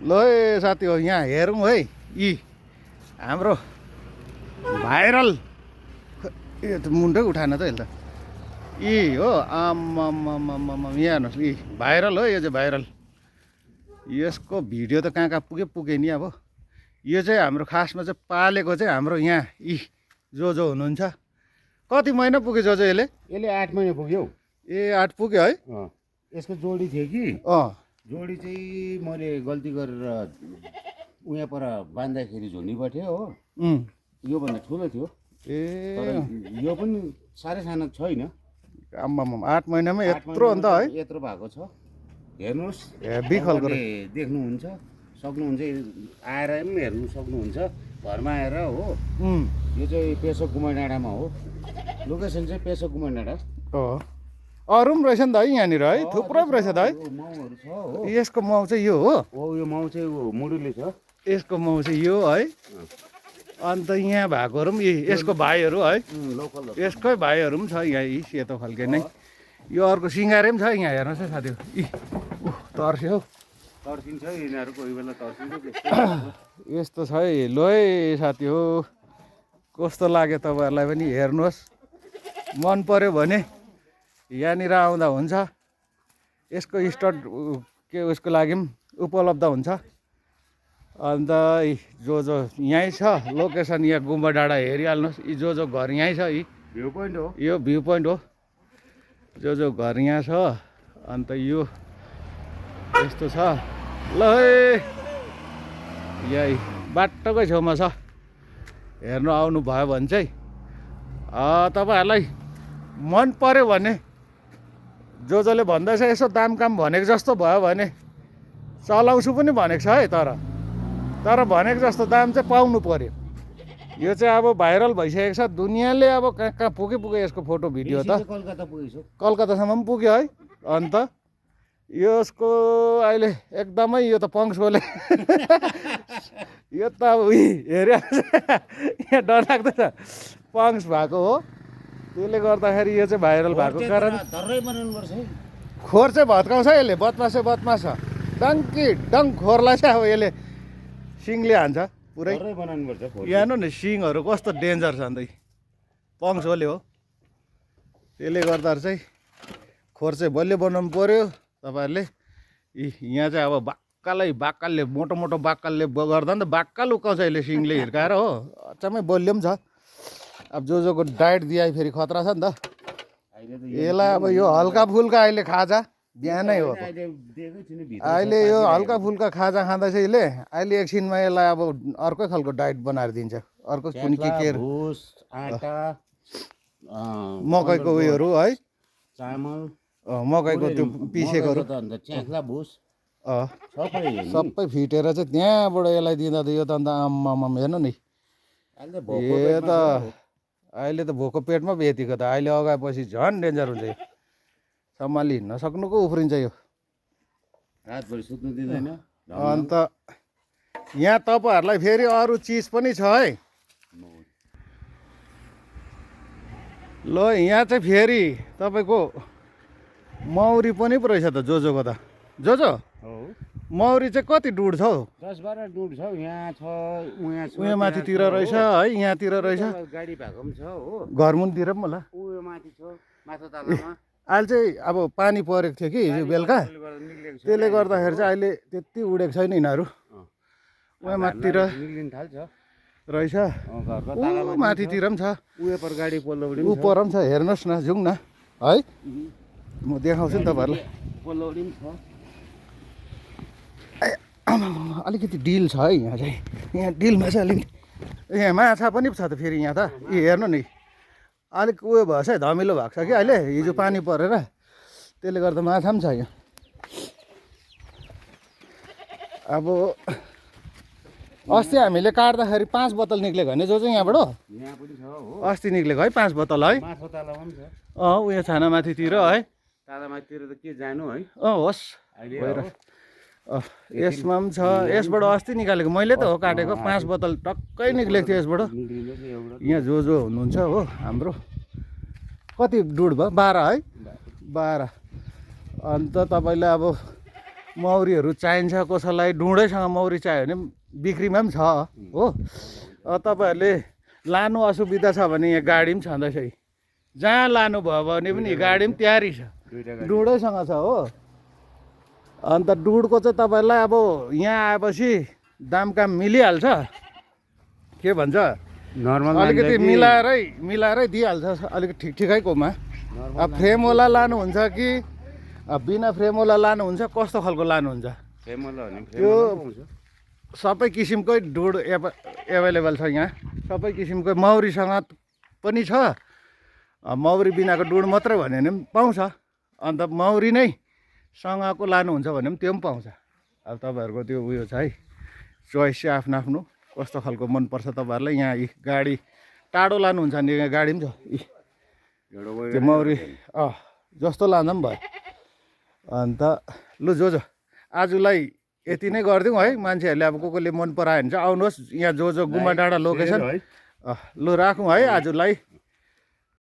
ल है साथी हो यहाँ हेरौँ है यी हाम्रो भाइरल यो त मुन्टै उठाएन त यसले त यी हो आम्म यहाँ हेर्नुहोस् यी भाइरल हो यो चाहिँ भाइरल यसको भिडियो त कहाँ कहाँ पुगे नि अब यो चाहिँ हाम्रो खासमा चाहिँ पालेको चाहिँ हाम्रो यहाँ यी जो हुनुहुन्छ कति महिना पुग्यो जो यसले 8 महिना पुग्यो ए 8 पुग्यो है यसको जोडी थियो कि जोडी चाहिँ मैले गल्ती गरेर उहाँ पर बाँध्दाखेरि झुन्डी बट्यो हो योभन्दा ठुलो थियो ए यो पनि साह्रै सानो छैन आम्माम 8 महिनामा यत्रो अन्त है यत्रो भएको छ हेर्नुहोस् हेभी खालको देख्नुहुन्छ सक्नुहुन्छ आएर पनि हेर्नु सक्नुहुन्छ घरमा आएर हो यो चाहिँ पेसोक गुम्बा डाँडामा हो लोकेसन चाहिँ पेसोक गुम्बा डाँडा अरू पनि रहेछ नि त है यहाँनिर है थुप्रै रहेछ त है माउहरू छ हो यसको माउ चाहिँ यो हो यो माउ चाहिँ मुडुले छ यसको माउ चाहिँ यो है अन्त यहाँ भएकोहरू पनि यसको भाइहरू है यसकै भाइहरू पनि छ यहाँ यी सेतो खालके नै यो अर्को सिँगारे पनि छ यहाँ हेर्नुहोस् है साथी यी तर्स्यो हौ तर्सिन्छ यिनीहरू कोही बेला तर्सिन्छ यस्तो छ है लो है साथी हो कस्तो लाग्यो तपाईँहरूलाई पनि हेर्नुहोस् मन पर्यो भने यहाँनिर आउँदा हुन्छ यसको स्टड के उसको लागि पनि उपलब्ध हुन्छ अन्त जो यहीँ छ लोकेसन यहाँ गुम्बा डाँडा हेरिहाल्नुहोस् यी जो घर यहीँ छ यी भ्यू पोइन्ट हो यो भ्यू पोइन्ट हो जो घर यहाँ छ अन्त यो यस्तो छ ल है यही बाटोकै छेउमा छ हेर्नु आउनु भयो भने चाहिँ तपाईँहरूलाई मन पर्यो भने जसले भन्दैछ यसो दाम काम भनेको जस्तो भयो भने चलाउँछु पनि भनेको छ है तर भनेको जस्तो दाम चाहिँ पाउनु पर्यो यो चाहिँ अब भाइरल भइसकेको छ दुनियाँले अब कहाँ कहाँ पुग्यो यसको फोटो भिडियो त कलकत्तासम्म पनि पुग्यो है अन्त यसको अहिले एकदमै यो त पङ्सकोले यो त अब हेऱ्यो यहाँ डरलाग्दो छ पङ्स भएको हो त्यसले गर्दाखेरि यो चाहिँ भाइरल भएको कारण खोर चाहिँ भत्काउँछ यसले बदमास छ डङ्की डङ्क खोरलाई चाहिँ अब यसले सिङले हान्छ पुरै यहाँ हेर्नु नि सिङहरू कस्तो डेन्जर छ अन्त पङ्सोले हो त्यसले गर्दा चाहिँ खोर चाहिँ बलियो बनाउनु पर्यो तपाईँहरूले यहाँ चाहिँ अब बाक्कालले मोटो बाक्कालले गर्दा नि त बाक्काल उकाउँछ यसले सिङले हिर्काएर हो अचम्मै बलियो पनि छ अब जोको डाइट दिए फेरि खतरा छ नि त यसलाई अब यो हल्का फुल्का अहिले खाजा बिहानै हो अहिले यो हल्का फुल्का खाजा खाँदा चाहिँ यसले अहिले एकछिनमा यसलाई अब अर्कै खालको डाइट बनाएर दिन्छ अर्को कुनै के मकैको उयोहरू है चामल मकैको त्यो पिसेकोहरू सबै फिटेर चाहिँ त्यहाँबाट यसलाई दिँदा त यो त अन्त आम्माम हेर्नु नि यो त अहिले त भोको पेटमा बेतेको त अहिले अगाएपछि झन् डेन्जर हुन्छ यो सम्हाली हिँड्न सक्नुको उफ्रिन्छ यो रातभरि सुत्नु दिँदैन अन्त यहाँ तपाईँहरूलाई फेरि अरू चिज पनि छ है ल यहाँ चाहिँ फेरि तपाईँको मौरी पनि पो रहेछ त जोको त जो मौरी चाहिँ कति डुड छ हौ 10-12 डुड छ यहाँ छ उहाँ माथितिर रहेछ है यहाँतिर रहेछ गाडी भएको पनि छ हो घरमुनतिर पनि होला उयो माथि छ माथि तलामा अहिले चाहिँ अब पानी परेको थियो कि हिजो बेलुका त्यसले गर्दाखेरि चाहिँ अहिले त्यति उडेको छैन यिनीहरू उहाँ माथितिर रहेछ माथितिर पनि छ उयोपर गाडी पल्लोपट्टि उपर पनि छ हेर्नुहोस् न जाउँ न है म देखाउँछु नि तपाईँहरूलाई पल्लोपट्टि पनि छ अलिकति डिल छ है यहाँ चाहिँ यहाँ डिलमा चाहिँ अलिकति यहाँ माछा पनि छ त फेरि यहाँ त हेर्नु नि अलिक उयो भएछ है धमिलो भएको छ कि अहिले हिजो पानी परेर त्यसले गर्दा माछा पनि छ यहाँ अब अस्ति हामीले काट्दाखेरि 5 बोतल निक्लेको होइन जो चाहिँ यहाँबाट अस्ति निक्लेको है 5 बोतल है उयो छानामाथितिर है तालामाथितिर त के जानु है होस् यसमा पनि छ यसबाट अस्ति निकालेको मैले त हो काटेको 5 बोतल टक्कै निक्लेको थियो यसबाट यहाँ जो हुनुहुन्छ हो हाम्रो कति डुड भयो 12 है 12 अन्त तपाईँले अब मौरीहरू चाहिन्छ कसैलाई डुँडैसँग मौरी चाहियो भने बिक्रीमा पनि छ हो। तपाईँहरूले लानु असुविधा छ भने यहाँ गाडी पनि छँदैछ। जहाँ लानुभयो भने पनि गाडी पनि तयारी छ, डुँडैसँग छ हो। अन्त डुँडको चाहिँ तपाईँहरूलाई अब यहाँ आएपछि दाम काम मिलिहाल्छ, के भन्छ नर्मल अलिकति मिलाएरै दिइहाल्छ अलिकति ठिकैकोमा। अब फ्रेमवाला लानुहुन्छ कि बिना फ्रेमवाला लानुहुन्छ, कस्तो खालको लानुहुन्छ? त्यो सबै किसिमकै डुड एभाइलेबल छ यहाँ, सबै किसिमको मौरीसँग पनि छ। मौरी बिनाको डुड मात्रै भन्यो भने पनि पाउँछ। अन्त मौरी नै सँगको लानुहुन्छ भने पनि त्यो पनि पाउँछ। अब तपाईँहरूको त्यो उयो छ है, चोइस चाहिँ आफ्नो आफ्नो कस्तो खालको मनपर्छ तपाईँहरूलाई। यहाँ गाडी टाढो लानुहुन्छ भने यहाँ गाडी पनि छ, त्यो मौरी जस्तो लाँदा पनि भयो। अन्त लु जो आजलाई यति नै गरिदिउँ है। मान्छेहरूले अब कसले मन परायो भने चाहिँ आउनुहोस् यहाँ, जो गुम्बा डाँडा लोकेसन। लु राखौँ है आजलाई।